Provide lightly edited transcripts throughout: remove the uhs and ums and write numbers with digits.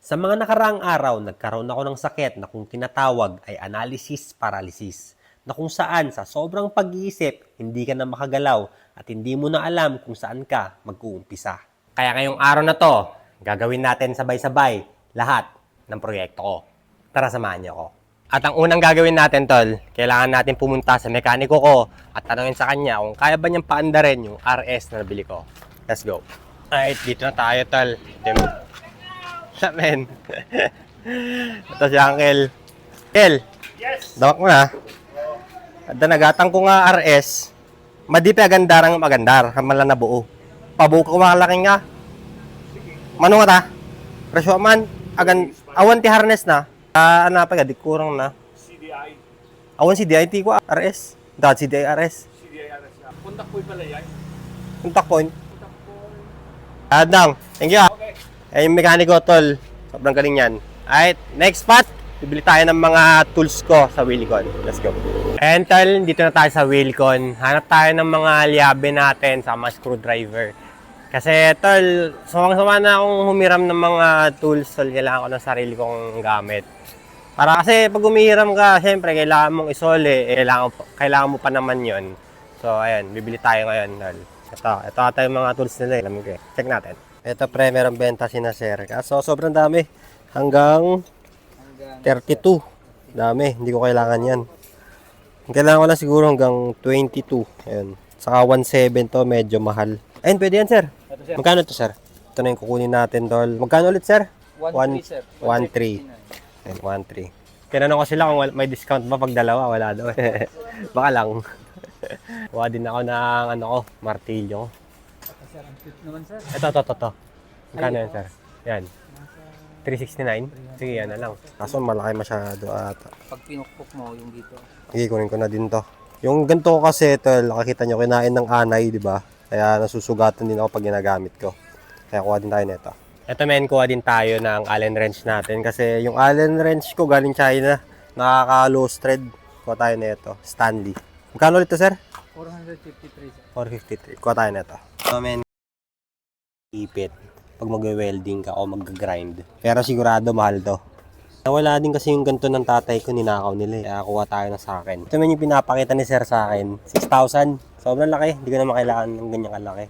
Sa mga nakaraang araw, nagkaroon ako ng sakit na kung tinatawag ay analysis paralysis, na kung saan sa sobrang pag-iisip, hindi ka na makagalaw at hindi mo na alam kung saan ka mag-uumpisa. Kaya ngayong araw na to, gagawin natin sabay-sabay lahat ng proyekto ko. Tara, samahan niyo ako. At ang unang gagawin natin, tol, kailangan natin pumunta sa mekaniko ko at tanungin sa kanya kung kaya ba niyang paandarin yung RS na nabili ko. Let's go. Alright, dito na tayo, tol. Men. Ito si Uncle. Uncle. Yes. Dawak mo na. At nagatang ko nga RS. Madipi agandarang magandar. Hamala na buo. Pabuko ko makalaki nga. Mano nga ta? Presyo man. Awan ti harness na. Ano pa di kurang na. CDI. Awan CDI ti ko RS. Dahil CDI RS. CDI RS na. Contact point pala yan. Contact point. Contact point. Adang. Thank you. Okay. Eh, yung mekaniko, tol. Sobrang galing yan. Alright, next spot. Bibili tayo ng mga tools ko sa Wilcon. Let's go. And tol, dito na tayo sa Wilcon. Hanap tayo ng mga liabe natin sa mga screwdriver. Kasi tol, sumang-sama na akong humiram ng mga tools. Tol, kailangan ko ng sarili kong gamit. Para kasi pag humihiram ka, syempre, kailangan mong isole. Kailangan mo pa naman yon. So, ayan, bibili tayo ngayon, tol. Ito ata yung mga tools nila. Alam mo ko. Check natin. Ito pre, merong benta si Nasir. Kaso sobrang dami. Hanggang 32. Dami. Hindi ko kailangan yan. Kailangan ko lang siguro hanggang 22. Ayan. Saka 1.7 to. Medyo mahal. Ayun, pwede yan sir. Magkano to sir? Ito na yung kukunin natin tol. Magkano ulit sir? 1.3 sir. 1.3. Ayan, 1.3. Tinanong ko sila kung may discount ba pag dalawa. Wala daw. Baka lang. Kuha din ako ng martilyo. Sir, ang cute naman sir. Ito. Magkano yan, sir? Yan. 369? Sige, yan na lang. Kaso malaki masyado ata. Pag pinukpok mo yung dito. Sige, kunin ko na din to. Yung ganito ko kasi, ito, nakakita nyo, kinain ng anay, di ba? Kaya nasusugatan din ako pag ginagamit ko. Kaya kuha din tayo nito. Ito men, kuha din tayo ng Allen wrench natin. Kasi yung Allen wrench ko galing China, nakaka-low thread. Kuha tayo nito. Stanley. Magkano ulit to, sir? 453 sir. 453. Kuha tayo nito. Ito men, ipit pag mag-welding ka o mag-grind. Pero sigurado mahal to. Nawala din kasi yung ganito ng tatay ko, ninakaw nila. Kaya kuha tayo na sa akin. Ito man yung pinapakita ni sir sa akin. 6,000. Sobrang laki. Hindi ko na makailangan ng ganyang kalaki.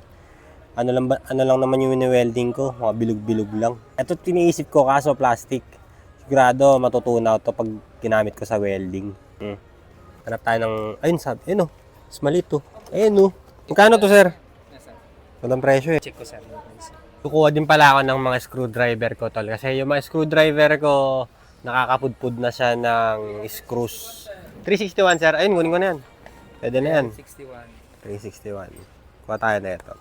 Ano lang naman yung welding ko. Mga bilog-bilog lang. Ito tiniisip ko kaso plastic. Sigurado matutunaw to pag ginamit ko sa welding. Hanap tayo ng... Ayun sabi. Ayun o. Mas maliit to. Ayun o. Magkano to sir? Yes sir. Walang presyo eh. Check ko sir. Kukuha din pala ako ng mga screwdriver ko tol. Kasi yung mga screwdriver ko, nakakapudpud na siya ng screws. 361 sir. Ayun, kunin ko na yan. Pwede na yan. 61. 361. Kuha tayo na ito.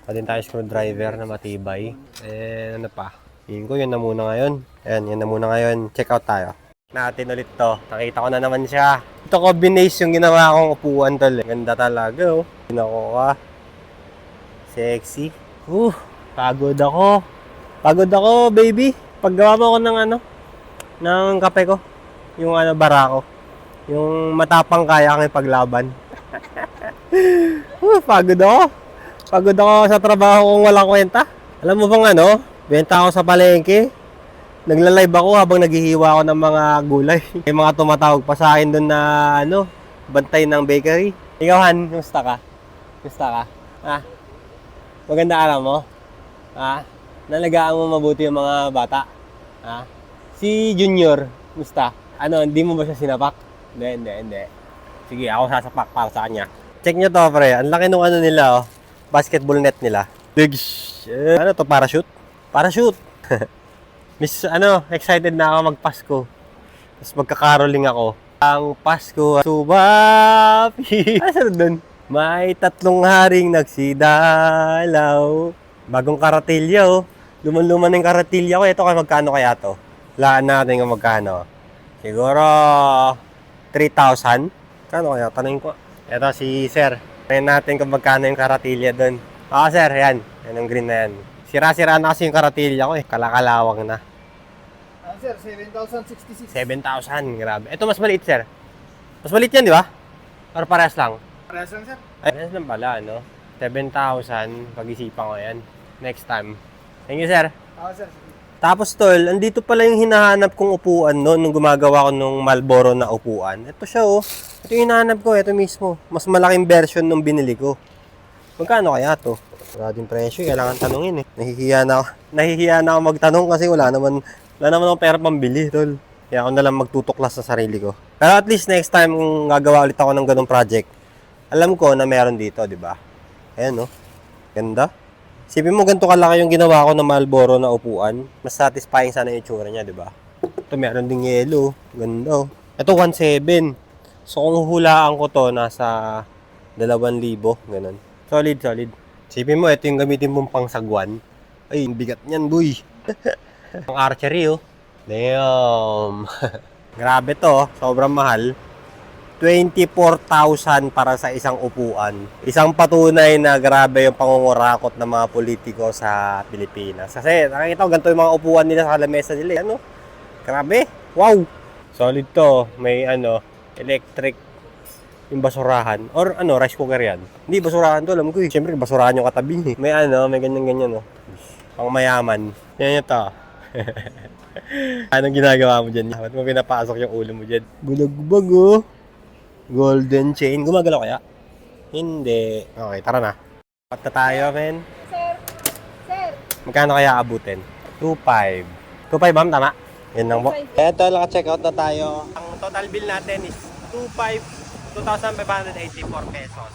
Kuha din tayo screwdriver na matibay. And ano pa? Tingin ko yun na muna ngayon. Ayan, yun na muna ngayon. Check out tayo. Natin ulit to. Nakita ko na naman siya. Ito combination yung ginawa kong upuan tol. Ganda talaga oh. Ginawa ka. Sexy. Pagod ako, baby. Paggawa mo ako ng kape ko. Yung barako. Yung matapang kaya kang ipaglaban. Pagod ako sa trabaho kung walang kwenta. Alam mo bang benta ako sa palengke. Nagla-live ako habang naghihiwa ako ng mga gulay. May mga tumatawag pa sa akin doon na bantay ng bakery. Ikaw Han, kumusta ka? Maganda araw mo? Nalagaan mo mabuti yung mga bata? Si Junior, kumusta? Hindi mo ba siya sinapak? Hindi. Sige, ako sasapak para sa kanya. Check nyo to, pre. Ang laki nung nila, basketball net nila. Big ano to, parachute? Parachute! Excited na ako magpasko. Tapos magkakaroling ako. Ang Pasko, subapi! Ano dun? May 3 haring nagsidalaw. Bagong karatilya oh. Luman-luman ng karatilya ko. Ito magkano kaya to? Laan natin kung magkano. Siguro 3,000. Kano kaya? Tanongin ko. Ito si sir. Tanongin natin kung magkano yung karatilya doon. Sir, yan. Yan ang green na yan. Sira-sira na kasi yung karatilya ko eh. Kalakalawang na. Sir, 7,066. 7,000. Grabe. Ito mas maliit sir. Mas maliit yan di ba? Or parehas lang? Parehas lang sir. Parehas lang pala 7,000. Pag-isipan ko yan. Next time. Thank you, sir. Sir. Tapos tol, andito pala yung hinahanap kong upuan noon nung gumagawa ko nung Marlboro na upuan. Ito siya oh. Ito yung hinahanap ko, ito mismo. Mas malaking version nung binili ko. Magkano kaya to? Wala din presyo, kailangan tanungin eh. Nahihiya na ako magtanong kasi wala naman akong pera pambili tol. Kaya ako na lang magtutuklas sa sarili ko. Pero at least next time kung gagawa ulit ako ng ganung project, alam ko na meron dito, di ba? Ayan oh. Ganda. Isipin mo ganito kalaki yung ginawa ko ng Marlboro na upuan. Mas satisfying sana yung itsura niya, di ba? Ito meron ding yellow. Ganda oh. Ito 1.7. So kung hulaan ko to, nasa 2,000. Ganun. Solid, solid. Isipin mo, ito yung gamitin mong pangsagwan. Ay, bigat niyan, boy. Ang archery oh. Damn. Grabe to, sobrang mahal. 24,000 para sa isang upuan. Isang patunay na grabe yung pangungurakot ng mga politiko sa Pilipinas. Kasi nakikita ko ganito yung mga upuan nila sa lamesa nila. Ano? Grabe. Wow. Solid to. May electric yung basurahan. Or rice cooker yan. Hindi, basurahan to. Alam ko eh. Siyempre, basurahan yung katabi eh. May may ganyan-ganyan Pang mayaman. Yan to. Anong ginagawa mo dyan? Ba't mo pinapasok yung ulo mo dyan? Bulagbag oh. Golden chain. Gumagalaw kaya? Hindi. Okay, tara na. Pat na tayo, men. Sir! Sir! Magkano kaya abutin? 2.5. 2.5 ma'am, tama? Yan lang po. Eto, naka-check out na tayo. Ang total bill natin is 2,584 pesos.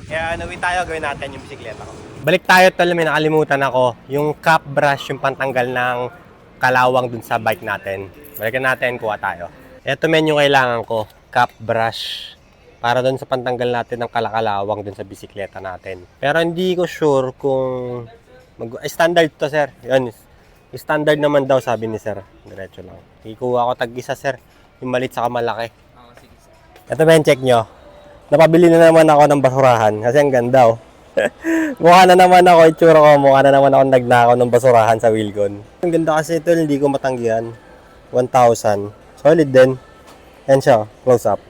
Kaya nawin tayo, gawin natin yung bisikleta ko. Balik tayo, tol, may nakalimutan ako. Yung cap brush, yung pantanggal ng kalawang dun sa bike natin. Balikan natin, kuha tayo. Eto men yung kailangan ko. Cap brush. Para doon sa pantanggal natin ng kalakalawang doon sa bisikleta natin. Pero hindi ko sure kung standard to sir. Yan. Standard naman daw sabi ni sir. Diretso lang. Ikuha ko tag-isa sir. Yung malit sa malaki. Sige sir. Ito ba yung check nyo? Napabili na naman ako ng basurahan. Kasi ang ganda oh. Mukha na naman ako itsura ko. Mukha na naman ako nagnakaw ng basurahan sa Wilcon. Ang ganda kasi ito. Hindi ko matanggihan. 1,000. Solid din. Yan siya. Close up.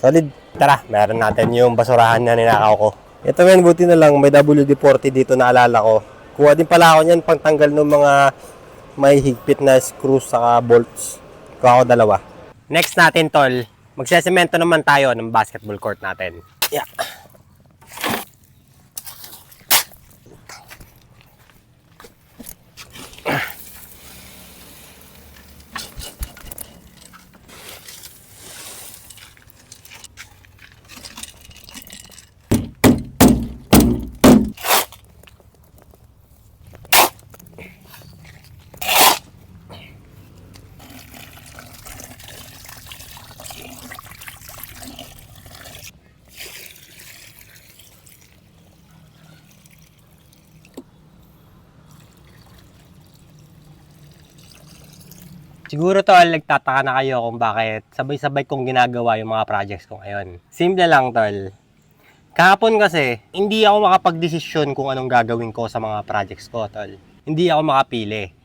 Solid. Tara, meron natin yung basurahan na ninakaw ko. Ito men, buti na lang may WD-40 dito na alala ko. Kuha din pala ako niyan pangtanggal ng mga may higpit na screws saka bolts. Kuha ko 2. Next natin tol, magsesemento naman tayo ng basketball court natin. Yeah. Siguro tol, nagtataka na kayo kung bakit sabay-sabay kong ginagawa yung mga projects ko ngayon. Simple lang tol. Kahapon kasi, hindi ako makapag-desisyon kung anong gagawin ko sa mga projects ko tol. Hindi ako makapili.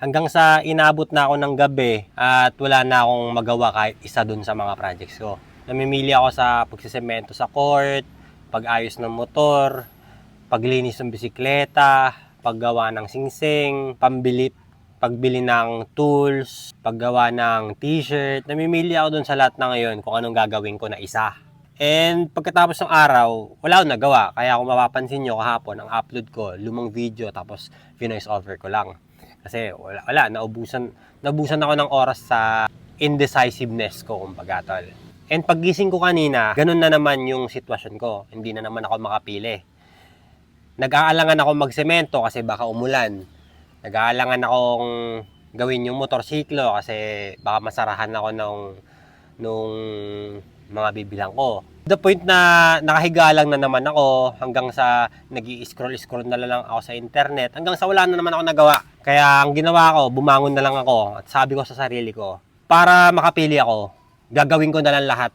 Hanggang sa inabot na ako ng gabi at wala na akong magawa kahit isa dun sa mga projects ko. Namimili ako sa pagsisemento sa court, pag-ayos ng motor, paglinis ng bisikleta, paggawa ng singsing, pagbili ng tools, paggawa ng t-shirt. Namimili ako dun sa lahat na ngayon kung anong gagawin ko na isa. And pagkatapos ng araw, wala akong nagawa. Kaya kung mapapansin nyo kahapon, ang upload ko, lumang video tapos voice over ko lang. Kasi wala naubusan ako ng oras sa indecisiveness ko, kumbaga tol. And paggising ko kanina, ganun na naman yung sitwasyon ko. Hindi na naman ako makapili. Nag-aalangan ako magsemento kasi baka umulan. Nag-aalangan akong gawin yung motorsiklo kasi baka masarahan ako nung mga bibilang ko. The point na nakahiga lang na naman ako hanggang sa nag-i-scroll na lang ako sa internet hanggang sa wala na naman ako nagawa. Kaya ang ginawa ko, bumangon na lang ako at sabi ko sa sarili ko, para makapili ako, gagawin ko na lang lahat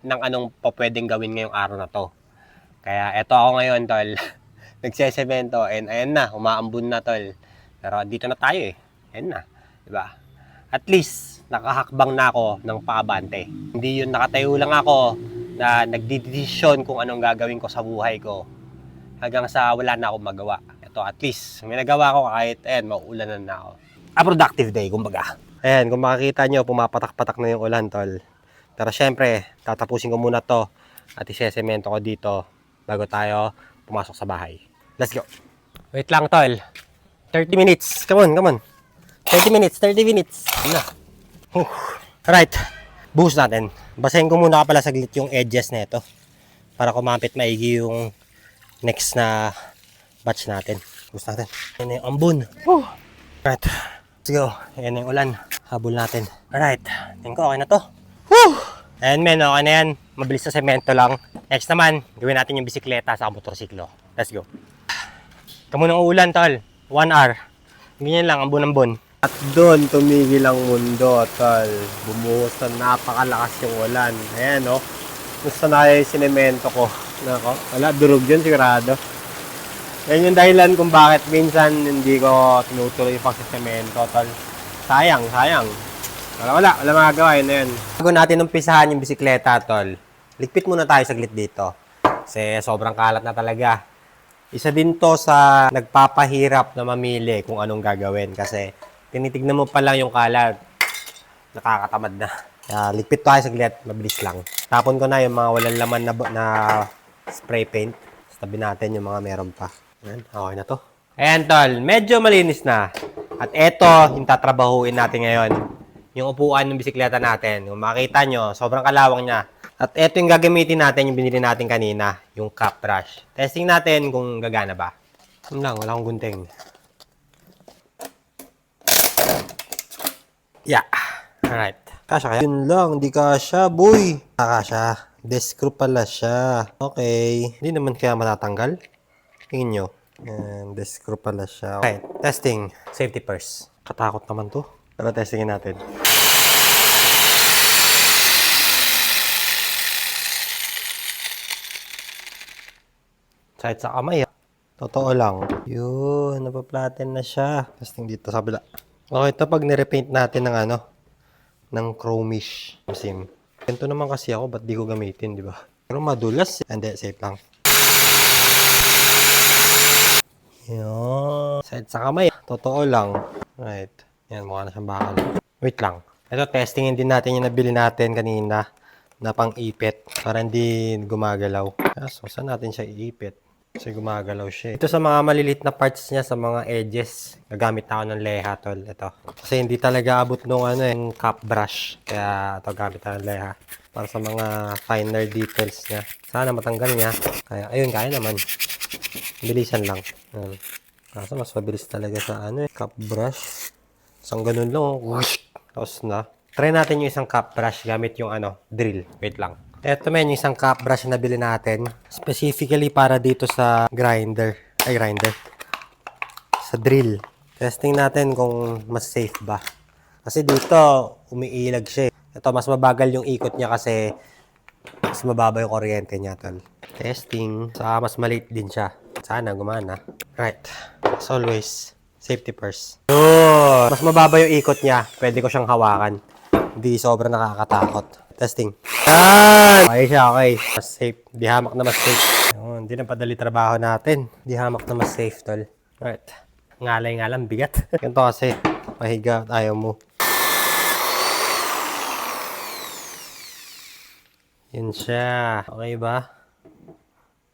ng anong pwedeng gawin ngayong araw na to. Kaya eto ako ngayon tol, nagsesemento and ayan na, umaambun na tol. Pero dito na tayo eh. Ayan na. Diba? At least, nakahakbang na ako ng paabante. Hindi yun nakatayo lang ako na nagdidesisyon kung anong gagawin ko sa buhay ko. Hanggang sa wala na akong magawa. Ito to. At least, may nagawa ko kahit, mauulanan na ako. A productive day, kumbaga. Ayan, kung makikita nyo, pumapatak-patak na yung ulan, tol. Pero syempre, tatapusin ko muna to at isesemento ko dito bago tayo pumasok sa bahay. Let's go. Wait lang, tol. 30 minutes. Come on. 30 minutes. Ano? Alright. Buhos natin. Basahin ko muna pala saglit yung edges na ito para kumapit maigi yung next na batch natin. Buhos natin. Yan na yung ambon. Alright. Let's go. Yan na yung ulan. Habol natin. Alright. Tingin ko okay na to. Ayan men, okay na yan. Mabilis na semento lang. Next naman, gawin natin yung bisikleta sa motorsiklo. Let's go. Kamu ng ulan, tol. 1 hour. Ganyan lang, ambon-ambon. At doon, tumigil ang mundo, tol. Bumuhos na napakalakas yung ulan. Ayan, no. Gusto na yung sinemento ko. Nako, wala, durog yun, sigurado. Yan yung dahilan kung bakit minsan hindi ko tinutuloy yung pagsisemento, tol. Sayang. Wala magagawa, yun na yun. Bago natin umpisahan yung bisikleta, tol, ligpit muna tayo saglit dito. Kasi sobrang kalat na talaga. Isa din to sa nagpapahirap na mamili kung anong gagawin. Kasi tinitignan mo pa lang yung kalat. Nakakatamad na. Kaya ligpit tayo saglit, mabilis lang. Tapon ko na yung mga walang laman na spray paint. Tabi natin yung mga meron pa. Ayan, okay na to. Ayan, tol, medyo malinis na. At eto, yung tatrabahuin natin ngayon. Yung upuan ng bisikleta natin. Kung makita nyo, sobrang kalawang niya. At eto yung gagamitin natin, yung binili natin kanina, yung cap brush. Testing natin kung gagana ba. Yun lang, wala akong gunting. Yeah. Alright. Kasha kaya? Yun lang, hindi kasha, boy. Kasha. Descrew pala siya. Okay. Hindi naman kaya matatanggal. Tingin nyo. Yan, descrew pala siya. Okay, testing. Safety first. Katakot naman to. Pero testingin natin. Kahit sa kamay, totoo lang. Yun, napaplaten na siya. Testing dito sa kabila. Okay, ito pag nirepaint natin ng ng chromish sim. Ganito naman kasi ako, ba't di ko gamitin, di ba? Pero madulas. Hindi, safe lang. Yun. Kahit sa kamay, totoo lang. Right. Yan, mukha na siyang bakal. Wait lang. Ito, testingin din natin yung nabili natin kanina na pang-ipit para hindi gumagalaw. So, saan natin siya iipit? Kasi gumagalaw siya. Ito sa mga malilit na parts niya, sa mga edges, gagamit na ako ng leha, tol. Ito. Kasi hindi talaga abot nung yung cap brush. Kaya ito, gamit na ng leha. Para sa mga finer details niya. Sana matanggal niya. Kaya, ayun, kaya naman. Bilisan lang. Kaso mas mabilis talaga sa cap brush. Isang ganun lang, tapos na. Try natin yung isang cap brush gamit yung drill. Wait lang. Ito men, yung isang cap brush na nabili natin. Specifically para dito sa grinder. Sa drill. Testing natin kung mas safe ba. Kasi dito, umiilag siya. Ito, mas mabagal yung ikot niya kasi mas mababa yung kuryente niya, tol. Testing. Saka mas maliit din siya. Sana gumana. Right. As always, safety first. Yun. Mas mababa yung ikot niya. Pwede ko siyang hawakan. Hindi sobrang nakakatakot. Testing. Yan! Okay siya, okay. Mas safe. Di hamak na mas safe. Yun. Hindi na padali trabaho natin. Di hamak na mas safe, tol. Right. Ngalay nga lang, bigat. Ganito kasi. Mahiga. Ayaw mo. Yun siya. Okay ba?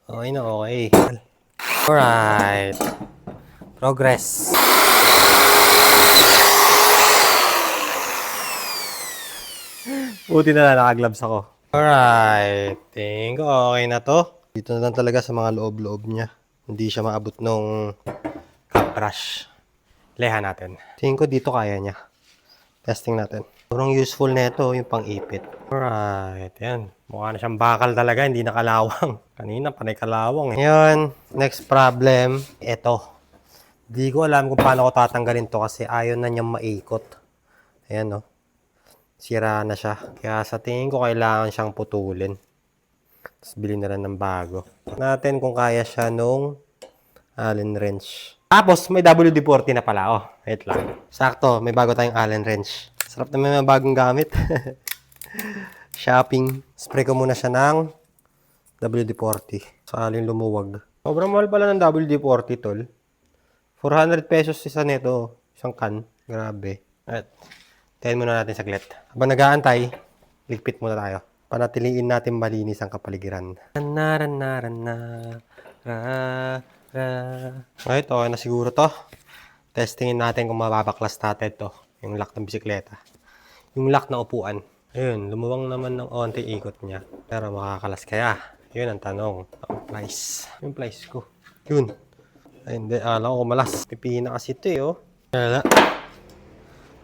Okay na, okay. Alright. Progress. Buti na lang, naka-gloves ako. Alright. Tingin ko okay na to. Dito na lang talaga sa mga loob-loob niya. Hindi siya maabot nung cap brush. Leha natin. Tingin ko dito kaya niya. Testing natin. Sobrang useful na ito, yung pang-ipit. Alright. Yan. Mukha na siyang bakal talaga, hindi nakalawang. Kanina, panay kalawang. Ngayon, next problem, ito. Di ko alam kung paano ko tatanggalin to kasi ayaw na niyang maikot. Ayan, no. Sira na siya. Kaya sa tingin ko, kailangan siyang putulin. Tapos bilhin na lang ng bago. Natin kung kaya siya nung Allen wrench. Tapos, may WD-40 na pala. Oh, wait lang. Sakto, may bago tayong Allen wrench. Sarap na may mga bagong gamit. Shopping. Spray ko muna siya ng WD-40. Sakaling lumuwag. Sobrang mahal pala ng WD-40, tol. 400 pesos isa nito. Isang can. Grabe. At, tayin muna natin saglit. Habang nag-aantay, ligpit muna tayo. Panatiliin natin malinis ang kapaligiran. Right, okay na siguro to. Testingin natin kung mababaklas natin to. Yung lock ng bisikleta. Yung lock ng upuan. Ayun, lumuwang naman ng onti ikot niya. Pero makakalas kaya? Yun ang tanong. Ang plies. Yung plies ko. Yun. Ay, hindi. Alam ko malas. Pipihina kasi ito eh, oh. Kaya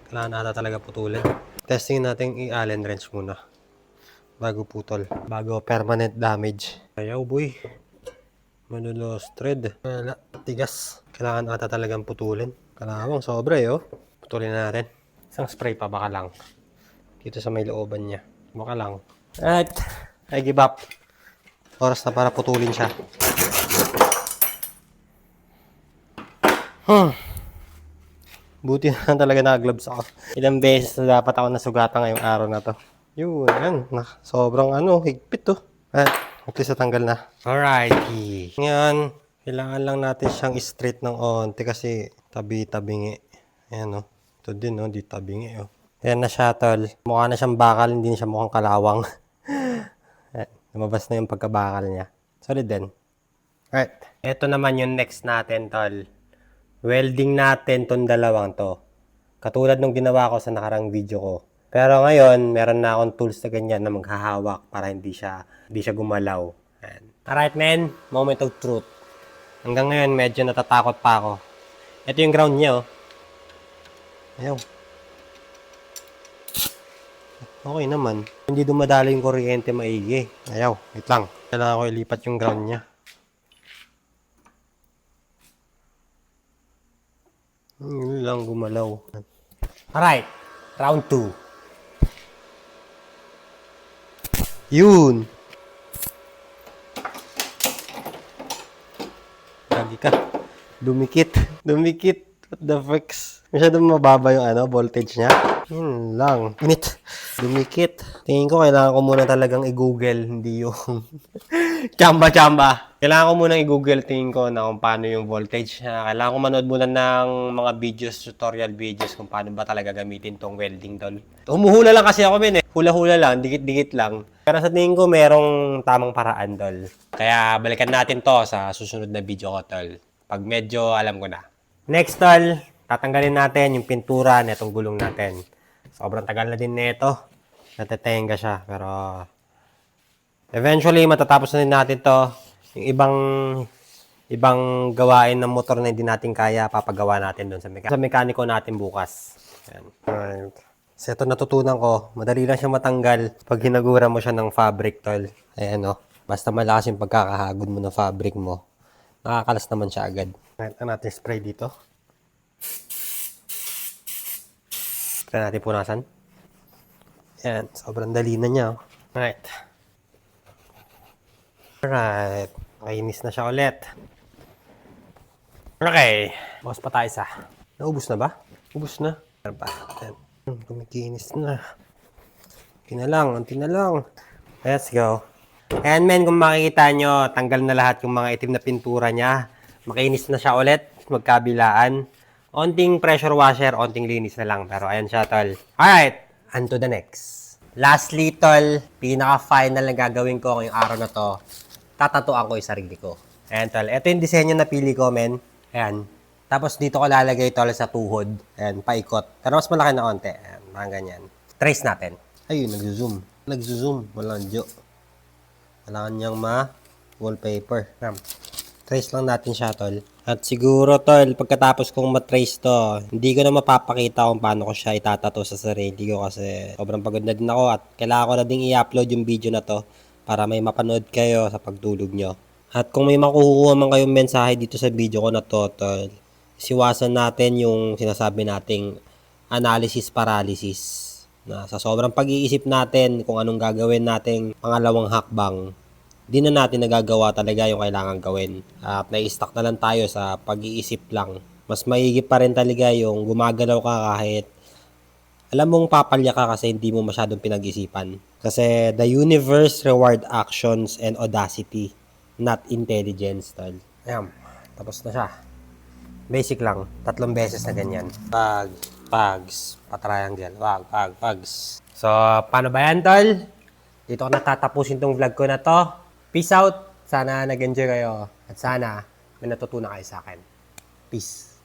kailangan nata talaga putulin. Testingin natin i-allen wrench muna. Bago putol. Bago permanent damage. Ayaw, boy. Manulos thread. Wala. Tigas. Kailangan ata talagang putulin. Kalawang sobra eh, oh. Putulin na natin. Isang spray pa, baka lang. Dito sa may looban niya. Baka lang. Alright. I give up. Oras na para putulin siya. Buti na talaga naka-gloves ako. Ilang beses na dapat ako nasugatan ngayong araw na to. Yun, yan. Sobrang higpit to. At least natanggal na. Alrighty. Ngayon, kailangan lang natin siyang straight ng onti kasi tabi-tabingi. Ayan, oh. Ito din, oh. Di tabingi, oh. Ayan na siya, tol. Mukha na siyang bakal, hindi na siya mukhang kalawang. Lumabas na yung pagkabakal niya. Solid din. Alright. Ito naman yung next natin, tol. Welding natin tong dalawang to. Katulad nung ginawa ko sa nakarang video ko. Pero ngayon, meron na akong tools na ganyan na maghahawak para hindi siya gumalaw. Ayan. Alright, men. Moment of truth. Hanggang ngayon, medyo natatakot pa ako. Ito yung ground niya, oh. Ayaw. Okay naman. Hindi dumadalo yung kuryente maigi. Ayaw. Wait lang. Kailangan ko ilipat yung ground niya. Yun lang gumalaw. Alright. Round 2. Yun. Lagi ka. Dumikit. Dumikit. What the fucks? Masyadong mababa yung voltage niya. Yun lang. Init. Dumikit. Tingin ko kailangan ko muna talagang i-google, hindi yung chamba-chamba. Kailangan ko muna i-google, tingin ko na kung paano yung voltage. Kailangan ko manood muna ng mga videos, tutorial videos kung paano ba talaga gamitin tong welding tol. Humuhula lang kasi ako eh. Hula-hula lang, dikit-dikit lang. Pero sa tingin ko merong tamang paraan tol. Kaya balikan natin to sa susunod na video ko tol. Pag medyo alam ko na. Next tol, tatanggalin natin yung pintura na itong gulong natin. Sobrang tagal na din nito. Natetenga siya. Pero eventually, matatapos na din natin to. Yung ibang gawain ng motor na hindi natin kaya, papagawa natin doon sa mekaniko natin bukas. Ayan. Alright. So, ito natutunan ko. Madali lang siya matanggal pag hinagura mo siya ng fabric, tol. Ayan, oh. Basta malakas yung pagkakahagod mo ng fabric mo. Nakakalas naman siya agad. Ito natin spray dito. Try natin punasan. Ayan, sobrang dali na niya. Alright. Alright. Makinis na siya ulit. Okay. Bawas pa tayo isa. Naubos na ba? Ubos na. Meron pa. Ayan. Kumikinis na. Unti na lang. Let's go. Ayan men, kung makikita nyo, tanggal na lahat yung mga itim na pintura niya. Makinis na siya ulit. Magkabilaan. Onting pressure washer, onting linis na lang. Pero ayan siya, tol. Alright. On to the next. Lastly, tol, pinaka-final na gagawin ko ngayong araw na to, tatatuan ko yung sarili ko. Ayan, tol. Ito yung disenyo na pili ko, men. Ayan. Tapos dito ko lalagay, tol, sa tuhod. Ayan, paikot. Pero mas malaki na konti. Ayan, mga ganyan. Trace natin. Ayun, nag-zoom. Walang jo. Kailangan niyang ma-wallpaper. Ayan. Trace lang natin siya, tol. At siguro, tol, pagkatapos kong matrace to, hindi ko na mapapakita kung paano ko siya itatato sa sarili ko kasi sobrang pagod na din ako at kailangan ko na ding i-upload yung video na to para may mapanood kayo sa pagtulog nyo. At kung may makukuha man kayong mensahe dito sa video ko na to, tol, siwasan natin yung sinasabi nating analysis paralysis. Na sa sobrang pag-iisip natin kung anong gagawin nating pangalawang hakbang, di na natin nagagawa talaga yung kailangan gawin. At nai-stuck na lang tayo sa pag-iisip lang. Mas maigi pa rin talaga yung gumagalaw ka kahit alam mong papalya ka kasi hindi mo masyadong pinag-isipan. Kasi the universe reward actions and audacity, not intelligence, tol. Ayan, tapos na siya. Basic lang. 3 beses na ganyan. Pags, pa-triangle. Pags. So, paano ba yan, tol? Dito ko natatapusin tong vlog ko na to. Peace out. Sana nag-enjoy kayo. At sana may natutunan kayo sa akin. Peace.